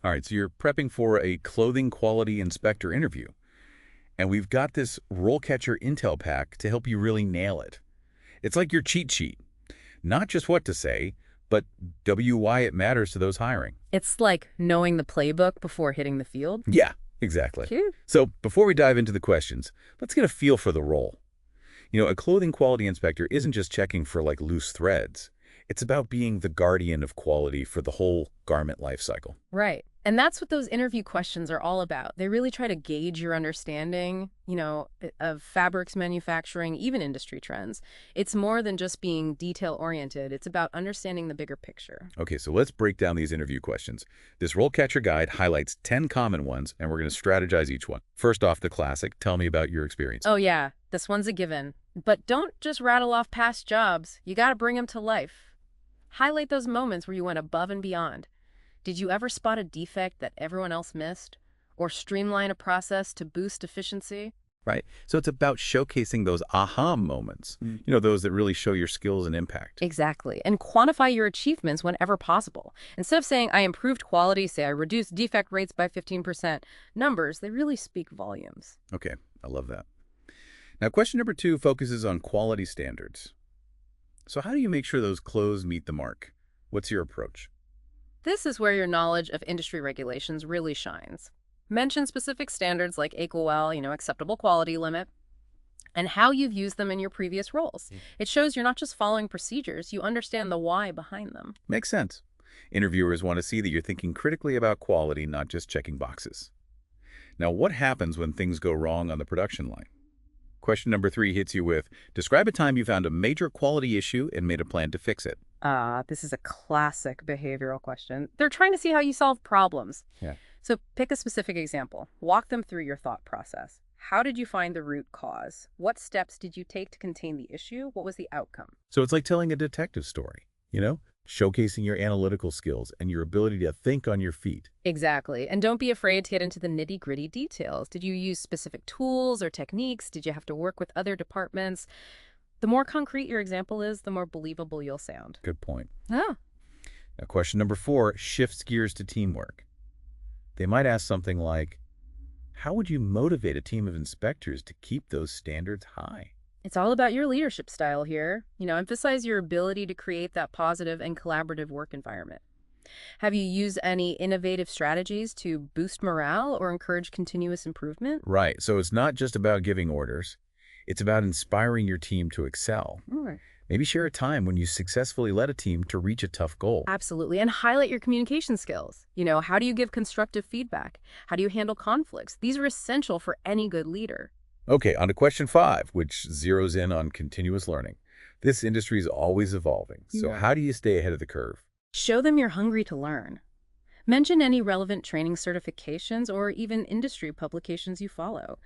All right, so you're prepping for a clothing quality inspector interview, and we've got this RoleCatcher Intel pack to help you really nail it. It's like your cheat sheet. Not just what to say, but why it matters to those hiring. It's like knowing the playbook before hitting the field. Yeah, exactly. Phew. So before we dive into the questions, let's get a feel for the role. A clothing quality inspector isn't just checking for like loose threads. It's about being the guardian of quality for the whole garment life cycle. Right. And that's what those interview questions are all about. They really try to gauge your understanding, of fabrics manufacturing, even industry trends. It's more than just being detail-oriented. It's about understanding the bigger picture. Okay, so let's break down these interview questions. This RoleCatcher guide highlights 10 common ones, and we're going to strategize each one. First off, the classic, tell me about your experience. Oh, yeah, this one's a given. But don't just rattle off past jobs. You got to bring them to life. Highlight those moments where you went above and beyond. Did you ever spot a defect that everyone else missed? Or streamline a process to boost efficiency? Right. So it's about showcasing those aha moments, those that really show your skills and impact. Exactly. And quantify your achievements whenever possible. Instead of saying, I improved quality, say I reduced defect rates by 15%. Numbers, they really speak volumes. Okay, I love that. Now, question number 2 focuses on quality standards. So how do you make sure those clothes meet the mark? What's your approach? This is where your knowledge of industry regulations really shines. Mention specific standards like AQL, acceptable quality limit, and how you've used them in your previous roles. It shows you're not just following procedures, you understand the why behind them. Makes sense. Interviewers want to see that you're thinking critically about quality, not just checking boxes. Now, what happens when things go wrong on the production line? Question number 3 hits you with, describe a time you found a major quality issue and made a plan to fix it. This is a classic behavioral question. They're trying to see how you solve problems. Yeah. So pick a specific example. Walk them through your thought process. How did you find the root cause? What steps did you take to contain the issue? What was the outcome? So it's like telling a detective story, showcasing your analytical skills and your ability to think on your feet. Exactly. And don't be afraid to get into the nitty-gritty details. Did you use specific tools or techniques? Did you have to work with other departments? The more concrete your example is, the more believable you'll sound. Good point. Ah. Now, question number 4 shifts gears to teamwork. They might ask something like, how would you motivate a team of inspectors to keep those standards high? It's all about your leadership style here. Emphasize your ability to create that positive and collaborative work environment. Have you used any innovative strategies to boost morale or encourage continuous improvement? Right. So it's not just about giving orders. It's about inspiring your team to excel. Right. Maybe share a time when you successfully led a team to reach a tough goal. Absolutely. And highlight your communication skills. How do you give constructive feedback? How do you handle conflicts? These are essential for any good leader. Okay, on to question 5, which zeroes in on continuous learning. This industry is always evolving. So how do you stay ahead of the curve? Show them you're hungry to learn. Mention any relevant training certifications or even industry publications you follow.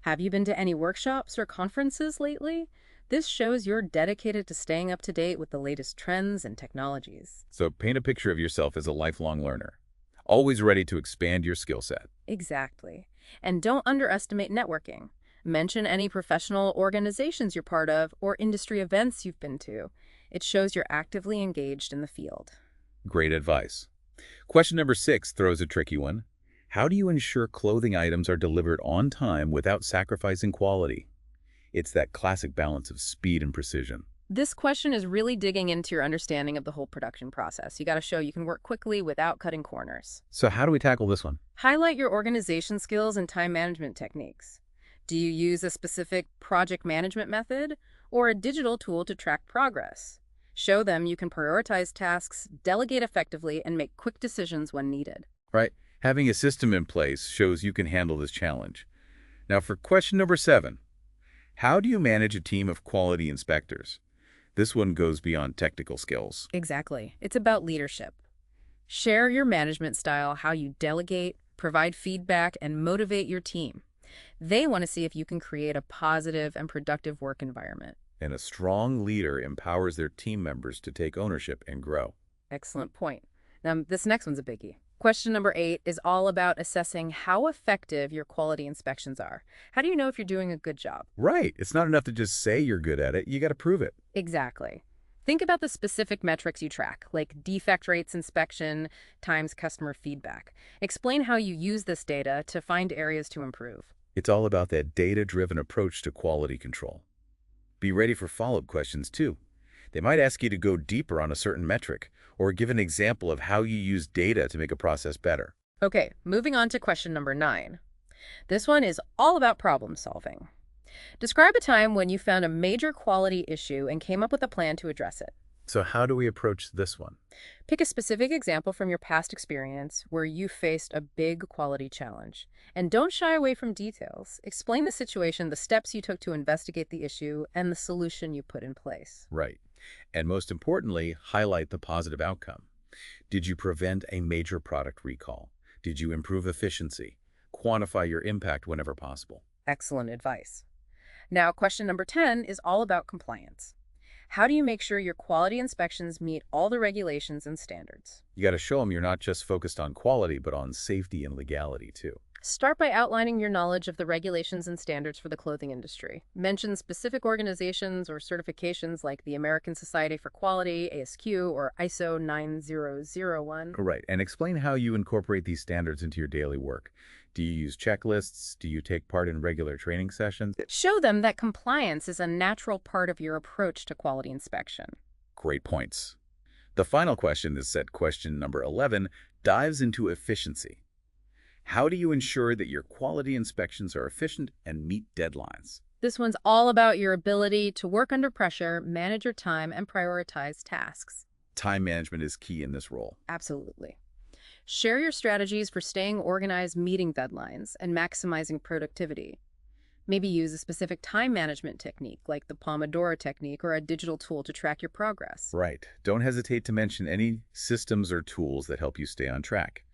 Have you been to any workshops or conferences lately? This shows you're dedicated to staying up to date with the latest trends and technologies. So paint a picture of yourself as a lifelong learner, always ready to expand your skill set. Exactly. And don't underestimate networking. Mention any professional organizations you're part of or industry events you've been to. It shows you're actively engaged in the field. Great advice. Question number 6 throws a tricky one. How do you ensure clothing items are delivered on time without sacrificing quality? It's that classic balance of speed and precision. This question is really digging into your understanding of the whole production process. You got to show you can work quickly without cutting corners. So how do we tackle this one? Highlight your organization skills and time management techniques. Do you use a specific project management method or a digital tool to track progress? Show them you can prioritize tasks, delegate effectively, and make quick decisions when needed. Right. Having a system in place shows you can handle this challenge. Now for question number 7, how do you manage a team of quality inspectors? This one goes beyond technical skills. Exactly. It's about leadership. Share your management style, how you delegate, provide feedback, and motivate your team. They want to see if you can create a positive and productive work environment. And a strong leader empowers their team members to take ownership and grow. Excellent point. Now, this next one's a biggie. Question number 8 is all about assessing how effective your quality inspections are. How do you know if you're doing a good job? Right. It's not enough to just say you're good at it. You got to prove it. Exactly. Think about the specific metrics you track, like defect rates inspection times customer feedback. Explain how you use this data to find areas to improve. It's all about that data-driven approach to quality control. Be ready for follow-up questions, too. They might ask you to go deeper on a certain metric or give an example of how you use data to make a process better. Okay, moving on to question number 9. This one is all about problem solving. Describe a time when you found a major quality issue and came up with a plan to address it. So how do we approach this one? Pick a specific example from your past experience where you faced a big quality challenge. And don't shy away from details. Explain the situation, the steps you took to investigate the issue, and the solution you put in place. Right. And most importantly, highlight the positive outcome. Did you prevent a major product recall? Did you improve efficiency? Quantify your impact whenever possible. Excellent advice. Now, question number 10 is all about compliance. How do you make sure your quality inspections meet all the regulations and standards? You got to show them you're not just focused on quality, but on safety and legality, too. Start by outlining your knowledge of the regulations and standards for the clothing industry. Mention specific organizations or certifications like the American Society for Quality, ASQ, or ISO 9001. Right. And explain how you incorporate these standards into your daily work. Do you use checklists? Do you take part in regular training sessions? Show them that compliance is a natural part of your approach to quality inspection. Great points. The final question is set question number 11, dives into efficiency. How do you ensure that your quality inspections are efficient and meet deadlines? This one's all about your ability to work under pressure, manage your time, and prioritize tasks. Time management is key in this role. Absolutely. Share your strategies for staying organized, meeting deadlines, and maximizing productivity. Maybe use a specific time management technique like the Pomodoro technique or a digital tool to track your progress. Right. Don't hesitate to mention any systems or tools that help you stay on track.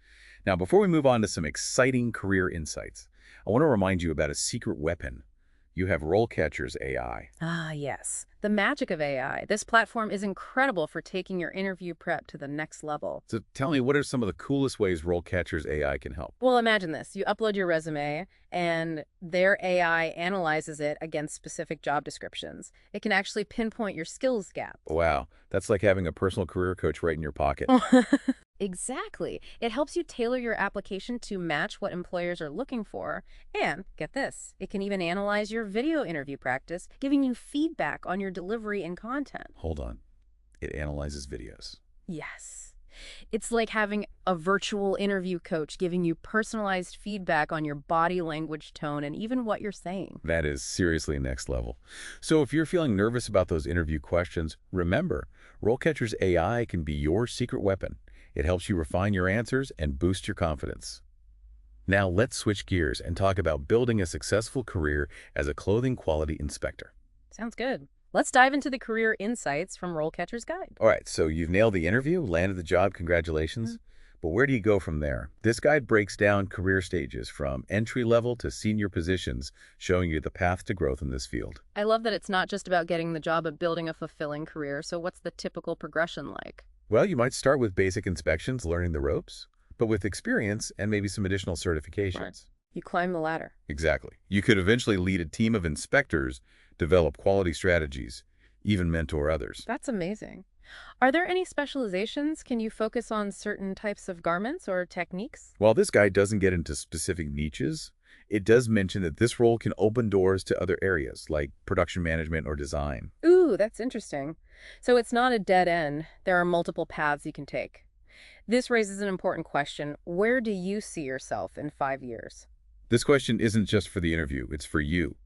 Now, before we move on to some exciting career insights, I want to remind you about a secret weapon. You have RoleCatcher's AI. Ah, yes. The magic of AI. This platform is incredible for taking your interview prep to the next level. So tell me, what are some of the coolest ways RoleCatcher's AI can help? Well, imagine this. You upload your resume, and their AI analyzes it against specific job descriptions. It can actually pinpoint your skills gap. Wow, that's like having a personal career coach right in your pocket. Exactly. It helps you tailor your application to match what employers are looking for. And, get this, it can even analyze your video interview practice, giving you feedback on your delivery and content. Hold on. It analyzes videos. Yes. It's like having a virtual interview coach giving you personalized feedback on your body language, tone, and even what you're saying. That is seriously next level. So if you're feeling nervous about those interview questions, remember, RoleCatcher's AI can be your secret weapon. It helps you refine your answers and boost your confidence. Now let's switch gears and talk about building a successful career as a clothing quality inspector. Sounds good. Let's dive into the career insights from RoleCatcher's Guide. All right, so you've nailed the interview, landed the job, congratulations. But where do you go from there? This guide breaks down career stages from entry level to senior positions, showing you the path to growth in this field. I love that it's not just about getting the job, but building a fulfilling career. So what's the typical progression like? Well, you might start with basic inspections, learning the ropes, but with experience and maybe some additional certifications. Right. You climb the ladder. Exactly. You could eventually lead a team of inspectors, develop quality strategies, even mentor others. That's amazing. Are there any specializations? Can you focus on certain types of garments or techniques? While this guide doesn't get into specific niches, it does mention that this role can open doors to other areas like production management or design. Ooh, that's interesting. So it's not a dead end. There are multiple paths you can take. This raises an important question. Where do you see yourself in 5 years? This question isn't just for the interview, it's for you.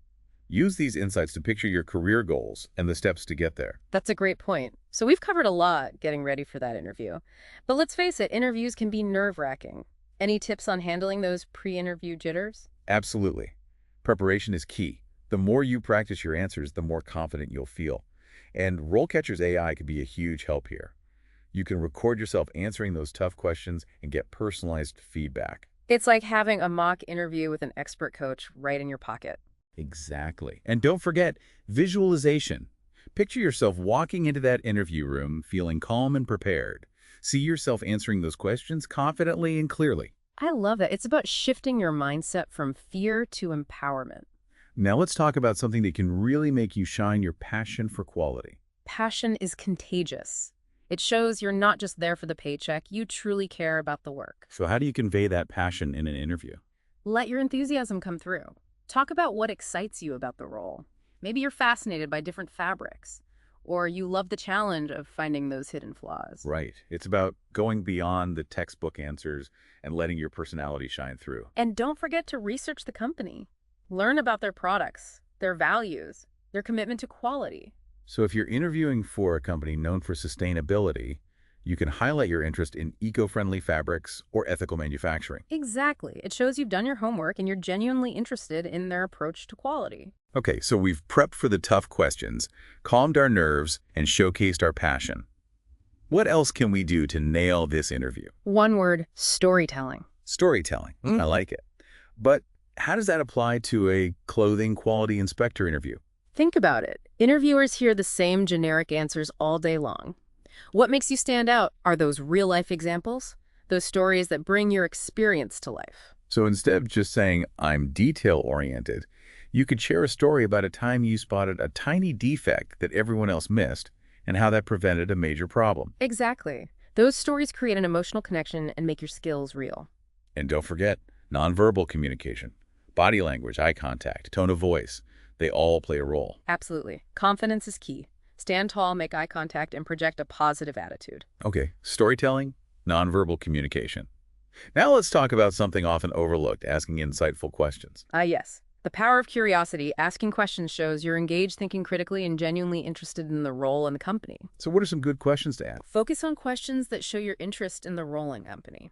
Use these insights to picture your career goals and the steps to get there. That's a great point. So we've covered a lot getting ready for that interview. But let's face it, interviews can be nerve-wracking. Any tips on handling those pre-interview jitters? Absolutely. Preparation is key. The more you practice your answers, the more confident you'll feel. And RoleCatcher's AI can be a huge help here. You can record yourself answering those tough questions and get personalized feedback. It's like having a mock interview with an expert coach right in your pocket. Exactly. And don't forget visualization. Picture yourself walking into that interview room feeling calm and prepared. See yourself answering those questions confidently and clearly. I love that. It's about shifting your mindset from fear to empowerment. Now let's talk about something that can really make you shine your passion for quality. Passion is contagious. It shows you're not just there for the paycheck, you truly care about the work. So how do you convey that passion in an interview? Let your enthusiasm come through. Talk about what excites you about the role. Maybe you're fascinated by different fabrics, or you love the challenge of finding those hidden flaws. Right. It's about going beyond the textbook answers and letting your personality shine through. And don't forget to research the company. Learn about their products, their values, their commitment to quality. So if you're interviewing for a company known for sustainability, you can highlight your interest in eco-friendly fabrics or ethical manufacturing. Exactly. It shows you've done your homework and you're genuinely interested in their approach to quality. Okay, so we've prepped for the tough questions, calmed our nerves, and showcased our passion. What else can we do to nail this interview? One word, storytelling. Storytelling. I like it. But how does that apply to a clothing quality inspector interview? Think about it. Interviewers hear the same generic answers all day long. What makes you stand out are those real-life examples, those stories that bring your experience to life. So instead of just saying, I'm detail-oriented, you could share a story about a time you spotted a tiny defect that everyone else missed and how that prevented a major problem. Exactly. Those stories create an emotional connection and make your skills real. And don't forget, nonverbal communication, body language, eye contact, tone of voice, they all play a role. Absolutely. Confidence is key. Stand tall, make eye contact, and project a positive attitude. Okay, storytelling, nonverbal communication. Now let's talk about something often overlooked, asking insightful questions. Yes. The power of curiosity. Asking questions shows you're engaged, thinking critically, and genuinely interested in the role and the company. So what are some good questions to ask? Focus on questions that show your interest in the role and company.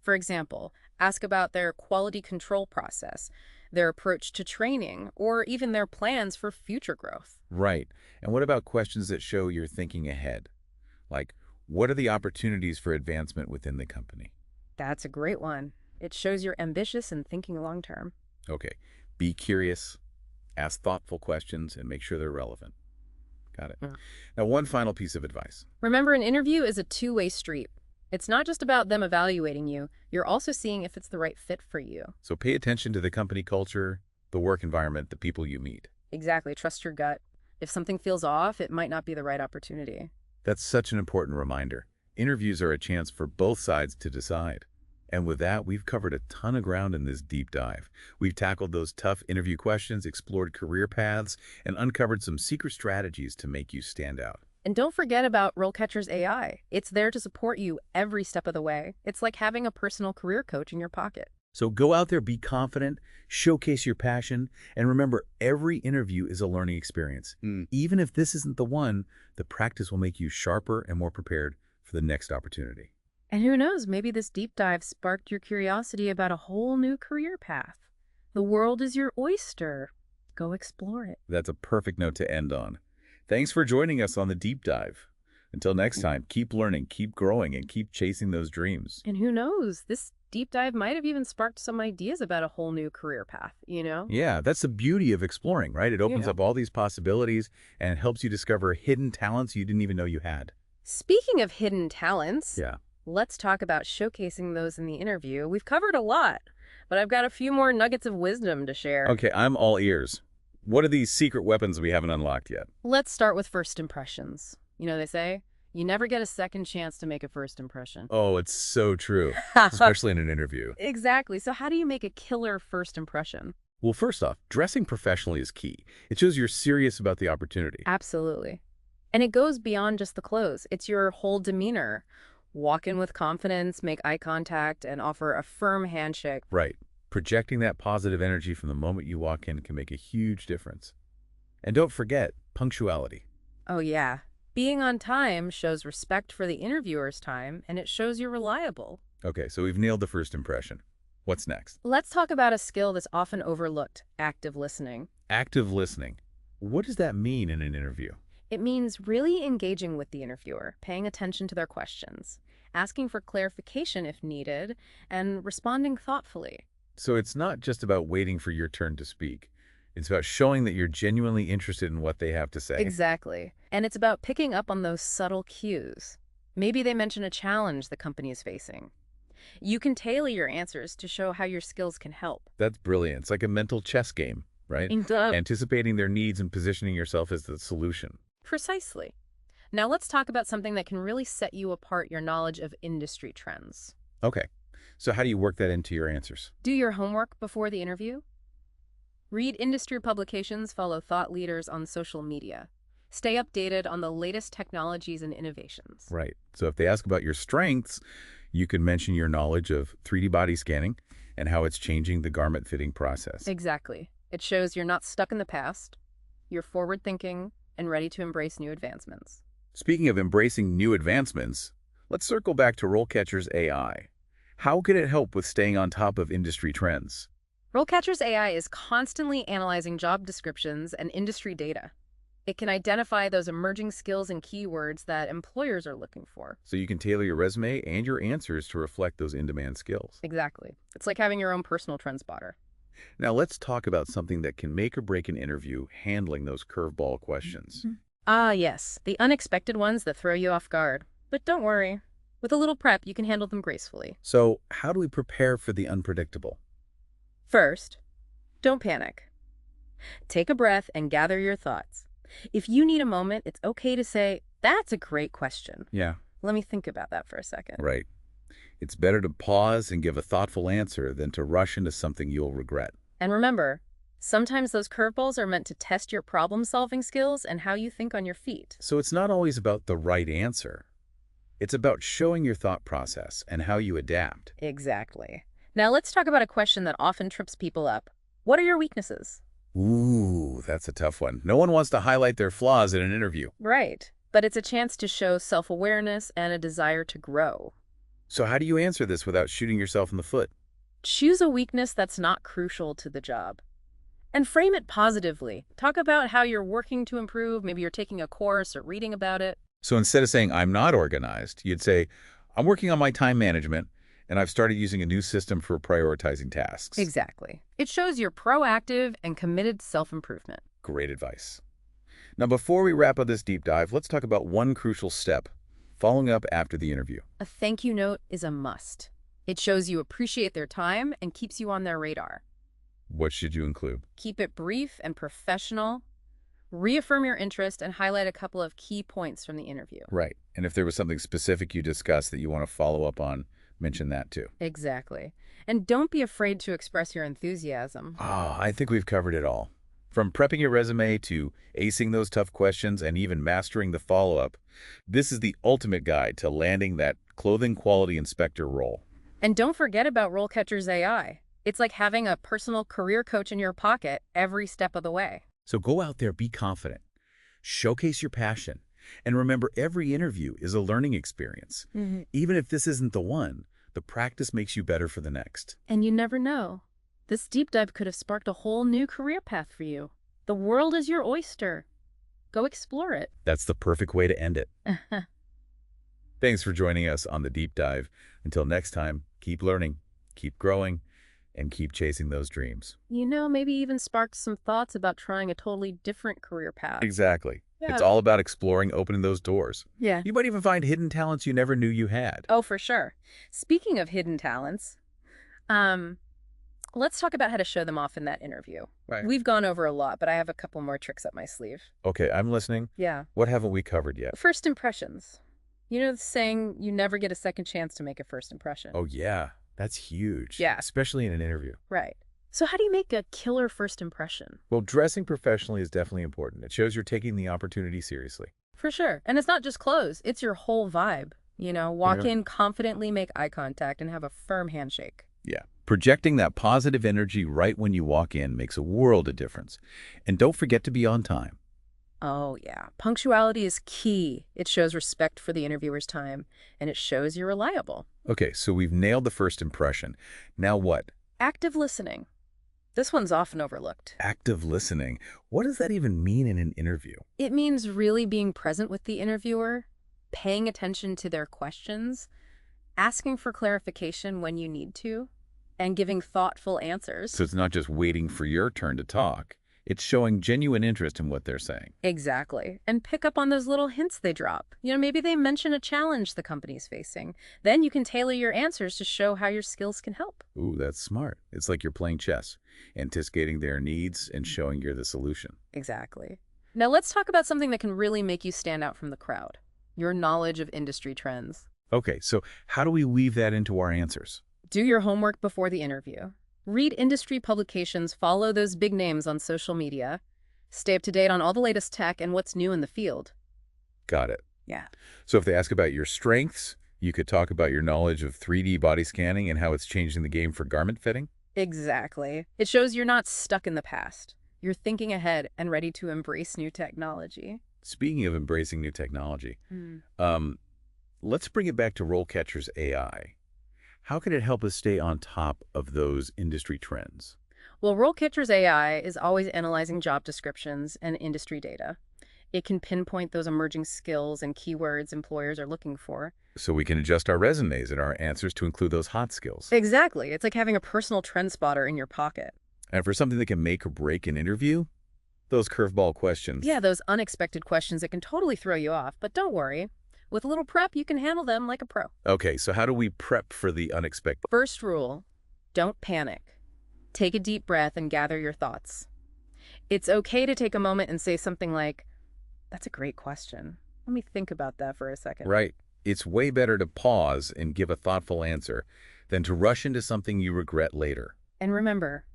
For example, ask about their quality control process, their approach to training, or even their plans for future growth. Right. And what about questions that show you're thinking ahead? Like, what are the opportunities for advancement within the company? That's a great one. It shows you're ambitious and thinking long term. Okay. Be curious, ask thoughtful questions, and make sure they're relevant. Got it. Now, one final piece of advice. Remember, an interview is a two-way street. It's not just about them evaluating you. You're also seeing if it's the right fit for you. So pay attention to the company culture, the work environment, the people you meet. Exactly. Trust your gut. If something feels off, it might not be the right opportunity. That's such an important reminder. Interviews are a chance for both sides to decide. And with that, we've covered a ton of ground in this deep dive. We've tackled those tough interview questions, explored career paths, and uncovered some secret strategies to make you stand out. And don't forget about RoleCatcher's AI. It's there to support you every step of the way. It's like having a personal career coach in your pocket. So go out there, be confident, showcase your passion, and remember, every interview is a learning experience. Even if this isn't the one, the practice will make you sharper and more prepared for the next opportunity. And who knows, maybe this deep dive sparked your curiosity about a whole new career path. The world is your oyster. Go explore it. That's a perfect note to end on. Thanks for joining us on the deep dive. Until next time, keep learning, keep growing, and keep chasing those dreams. And who knows, this deep dive might have even sparked some ideas about a whole new career path, you know? Yeah, that's the beauty of exploring, right? It opens up all these possibilities and helps you discover hidden talents you didn't even know you had. Speaking of hidden talents, Yeah. let's talk about showcasing those in the interview. We've covered a lot, but I've got a few more nuggets of wisdom to share. Okay, I'm all ears. What are these secret weapons we haven't unlocked yet? Let's start with first impressions. You know, they say, you never get a second chance to make a first impression. Oh, it's so true, especially in an interview. Exactly. So how do you make a killer first impression? Well, first off, dressing professionally is key. It shows you're serious about the opportunity. Absolutely. And it goes beyond just the clothes. It's your whole demeanor. Walk in with confidence, make eye contact, and offer a firm handshake. Right. Projecting that positive energy from the moment you walk in can make a huge difference. And don't forget, punctuality. Oh, yeah. Being on time shows respect for the interviewer's time, and it shows you're reliable. Okay, so we've nailed the first impression. What's next? Let's talk about a skill that's often overlooked, active listening. Active listening. What does that mean in an interview? It means really engaging with the interviewer, paying attention to their questions, asking for clarification if needed, and responding thoughtfully. So it's not just about waiting for your turn to speak. It's about showing that you're genuinely interested in what they have to say. Exactly. And it's about picking up on those subtle cues. Maybe they mention a challenge the company is facing. You can tailor your answers to show how your skills can help. That's brilliant. It's like a mental chess game, right? Anticipating their needs and positioning yourself as the solution. Precisely. Now let's talk about something that can really set you apart, your knowledge of industry trends. Okay, so how do you work that into your answers? Do your homework before the interview. Read industry publications, follow thought leaders on social media. Stay updated on the latest technologies and innovations. Right. So if they ask about your strengths, you can mention your knowledge of 3D body scanning and how it's changing the garment fitting process. Exactly. It shows you're not stuck in the past, you're forward-thinking and ready to embrace new advancements. Speaking of embracing new advancements, let's circle back to RoleCatcher's AI. How can it help with staying on top of industry trends? RoleCatcher's AI is constantly analyzing job descriptions and industry data. It can identify those emerging skills and keywords that employers are looking for. So you can tailor your resume and your answers to reflect those in-demand skills. Exactly. It's like having your own personal trend spotter. Now let's talk about something that can make or break an interview, handling those curveball questions. Ah, yes, the unexpected ones that throw you off guard. But don't worry. With a little prep, you can handle them gracefully. So how do we prepare for the unpredictable? First, don't panic. Take a breath and gather your thoughts. If you need a moment, it's okay to say, "That's a great question. Yeah, Let me think about that for a second." right. It's better to pause and give a thoughtful answer than to rush into something you'll regret. And remember, sometimes those curveballs are meant to test your problem-solving skills and how you think on your feet. So it's not always about the right answer. It's about showing your thought process and how you adapt. Exactly. Now let's talk about a question that often trips people up. What are your weaknesses? Ooh, that's a tough one. No one wants to highlight their flaws in an interview. Right. But it's a chance to show self-awareness and a desire to grow. So how do you answer this without shooting yourself in the foot? Choose a weakness that's not crucial to the job. And frame it positively. Talk about how you're working to improve. Maybe you're taking a course or reading about it. So instead of saying, I'm not organized, you'd say, I'm working on my time management, and I've started using a new system for prioritizing tasks. Exactly. It shows you're proactive and committed to self-improvement. Great advice. Now, before we wrap up this deep dive, let's talk about one crucial step, following up after the interview. A thank you note is a must. It shows you appreciate their time and keeps you on their radar. What should you include? Keep it brief and professional. Reaffirm your interest and highlight a couple of key points from the interview. Right. And if there was something specific you discussed that you want to follow up on, mention that too. Exactly. And don't be afraid to express your enthusiasm. I think we've covered it all. From prepping your resume to acing those tough questions and even mastering the follow-up, this is the ultimate guide to landing that clothing quality inspector role. And don't forget about RoleCatcher's AI. It's like having a personal career coach in your pocket every step of the way. So go out there, be confident, showcase your passion, and remember every interview is a learning experience. Even if this isn't the one, the practice makes you better for the next. And you never know. This deep dive could have sparked a whole new career path for you. The world is your oyster. Go explore it. That's the perfect way to end it. Thanks for joining us on the deep dive. Until next time, keep learning, keep growing, and keep chasing those dreams. You know, maybe even sparked some thoughts about trying a totally different career path. Exactly. Yeah. It's all about exploring, opening those doors. Yeah. You might even find hidden talents you never knew you had. Oh, for sure. Speaking of hidden talents, let's talk about how to show them off in that interview. Right. We've gone over a lot, but I have a couple more tricks up my sleeve. Okay, I'm listening. Yeah. What haven't we covered yet? First impressions. You know the saying, you never get a second chance to make a first impression. Oh, yeah. That's huge. Yeah. Especially in an interview. Right. So how do you make a killer first impression? Well, dressing professionally is definitely important. It shows you're taking the opportunity seriously. For sure. And it's not just clothes. It's your whole vibe. You know, walk Yeah. in confidently, make eye contact, and have a firm handshake. Yeah. Projecting that positive energy right when you walk in makes a world of difference. And don't forget to be on time. Oh, yeah. Punctuality is key. It shows respect for the interviewer's time, and it shows you're reliable. Okay, so we've nailed the first impression. Now what? Active listening. This one's often overlooked. Active listening. What does that even mean in an interview? It means really being present with the interviewer, paying attention to their questions, asking for clarification when you need to, and giving thoughtful answers. So it's not just waiting for your turn to talk. It's showing genuine interest in what they're saying. Exactly. And pick up on those little hints they drop. You know, maybe they mention a challenge the company's facing. Then you can tailor your answers to show how your skills can help. Ooh, that's smart. It's like you're playing chess, anticipating their needs and showing you're the solution. Exactly. Now let's talk about something that can really make you stand out from the crowd. your knowledge of industry trends. Okay, so how do we weave that into our answers? Do your homework before the interview. Read industry publications, follow those big names on social media. Stay up to date on all the latest tech and what's new in the field. Got it. Yeah. So if they ask about your strengths, you could talk about your knowledge of 3D body scanning and how it's changing the game for garment fitting? Exactly. It shows you're not stuck in the past. You're thinking ahead and ready to embrace new technology. Speaking of embracing new technology, Hmm. let's bring it back to RoleCatcher's AI. How can it help us stay on top of those industry trends? Well, RoleCatcher's AI is always analyzing job descriptions and industry data. It can pinpoint those emerging skills and keywords employers are looking for. So we can adjust our resumes and our answers to include those hot skills. Exactly. It's like having a personal trend spotter in your pocket. And for something that can make or break an interview, those curveball questions. Yeah, those unexpected questions that can totally throw you off. But don't worry. With a little prep, you can handle them like a pro. Okay, so how do we prep for the unexpected? First rule, don't panic. Take a deep breath and gather your thoughts. It's okay to take a moment and say something like, "That's a great question. Let me think about that for a second." Right. It's way better to pause and give a thoughtful answer than to rush into something you regret later. And remember,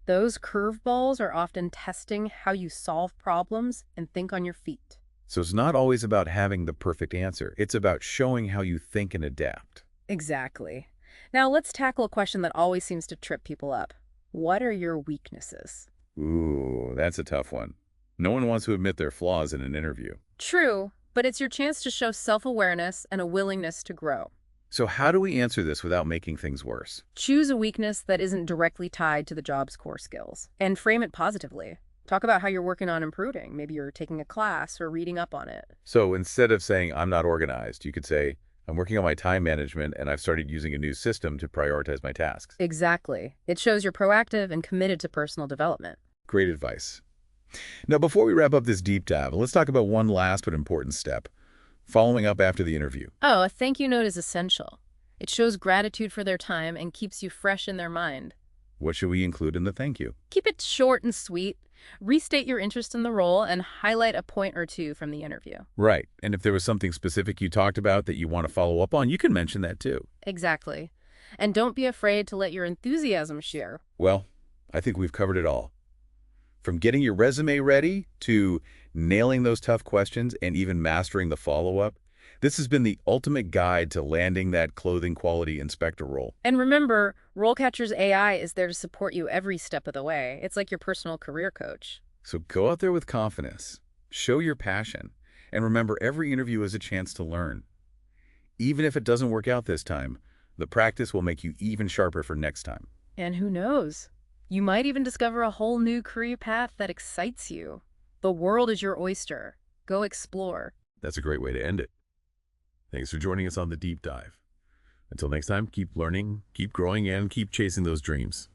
those curveballs are often testing how you solve problems and think on your feet. So it's not always about having the perfect answer. It's about showing how you think and adapt. Exactly. Now let's tackle a question that always seems to trip people up. What are your weaknesses? Ooh, that's a tough one. No one wants to admit their flaws in an interview. True, but it's your chance to show self-awareness and a willingness to grow. So how do we answer this without making things worse? Choose a weakness that isn't directly tied to the job's core skills and frame it positively. Talk about how you're working on improving. Maybe you're taking a class or reading up on it. So instead of saying, I'm not organized, you could say, I'm working on my time management and I've started using a new system to prioritize my tasks. Exactly. It shows you're proactive and committed to personal development. Great advice. Now, before we wrap up this deep dive, let's talk about one last but important step, following up after the interview. Oh, a thank you note is essential. It shows gratitude for their time and keeps you fresh in their mind. What should we include in the thank you? Keep it short and sweet. Restate your interest in the role and highlight a point or two from the interview. Right. And if there was something specific you talked about that you want to follow up on, you can mention that too. Exactly. And don't be afraid to let your enthusiasm share. Well, I think we've covered it all. From getting your resume ready to nailing those tough questions and even mastering the follow-up, this has been the ultimate guide to landing that clothing quality inspector role. And remember, RoleCatcher's AI is there to support you every step of the way. It's like your personal career coach. So go out there with confidence, show your passion, and remember every interview is a chance to learn. Even if it doesn't work out this time, the practice will make you even sharper for next time. And who knows? You might even discover a whole new career path that excites you. The world is your oyster. Go explore. That's a great way to end it. Thanks for joining us on the deep dive. Until next time, keep learning, keep growing, and keep chasing those dreams.